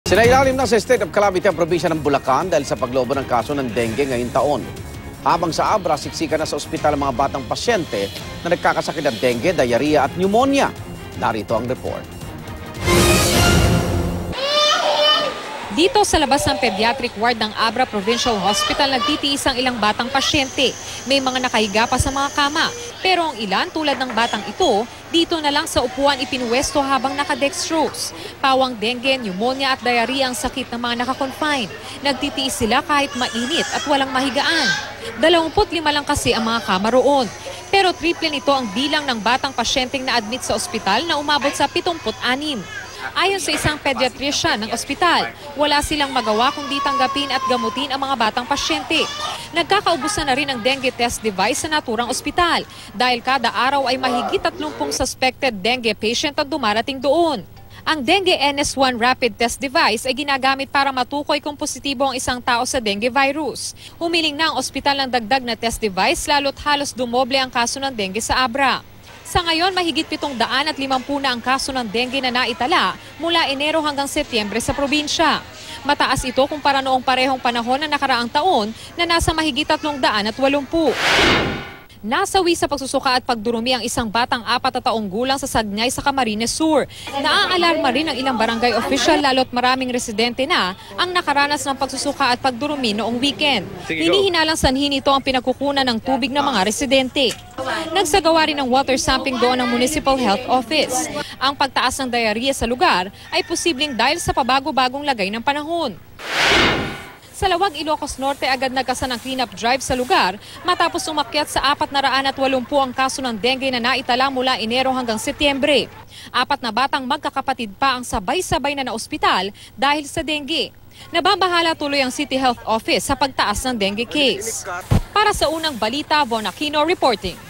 Sinailalim na sa state of calamity ang probinsya ng Bulacan dahil sa paglobo ng kaso ng dengue ngayong taon. Habang sa Abra, siksika na sa ospital ang mga batang pasyente na nagkakasakit ng dengue, diarrhea at pneumonia. Narito ang report. Dito sa labas ng pediatric ward ng Abra Provincial Hospital, nagtitiis ang ilang batang pasyente. May mga nakahiga pa sa mga kama, pero ang ilan tulad ng batang ito, dito na lang sa upuan ipinuwesto habang nakadextrose. Pawang dengue, pneumonia at diarrhea ang sakit ng mga nakakonfine. Nagtitiis sila kahit mainit at walang mahigaan. 25 lang kasi ang mga kama roon. Pero triple nito ang bilang ng batang pasyenteng na-admit sa ospital na umabot sa 76. Ayon sa isang pediatrician ng ospital, wala silang magawa kundi tanggapin at gamutin ang mga batang pasyente. Nagkakaubusan na rin ang dengue test device sa naturang ospital dahil kada araw ay mahigit 30 suspected dengue patient ang dumarating doon. Ang dengue NS1 rapid test device ay ginagamit para matukoy kung positibo ang isang tao sa dengue virus. Humiling na ang ospital ng dagdag na test device lalo't halos dumoble ang kaso ng dengue sa Abra. Sa ngayon, mahigit 750 na ang kaso ng dengue na naitala mula Enero hanggang Setyembre sa probinsya. Mataas ito kumpara noong parehong panahon na nakaraang taon na nasa mahigit 380. Nasawi sa pagsusuka at pagdurumi ang isang batang 4 na taong gulang sa Sagnay sa Camarines Sur. Naaalarma rin ang ilang barangay official lalo't maraming residente na ang nakaranas ng pagsusuka at pagdurumi noong weekend. Hinihinalang sanhin ito ang pinagkukunan ng tubig ng mga residente. Nagsagawa rin ng water sampling doon ng Municipal Health Office. Ang pagtaas ng diarrhea sa lugar ay posibleng dahil sa pabago-bagong lagay ng panahon. Sa Lawag, Ilocos Norte, agad nagkasa ng cleanup drive sa lugar matapos umakyat sa 480 ang kaso ng dengue na naitala mula Enero hanggang Setyembre. 4 na batang magkakapatid pa ang sabay-sabay na naospital dahil sa dengue. Nababahala tuloy ang City Health Office sa pagtaas ng dengue case. Para sa unang balita, Von Aquino reporting.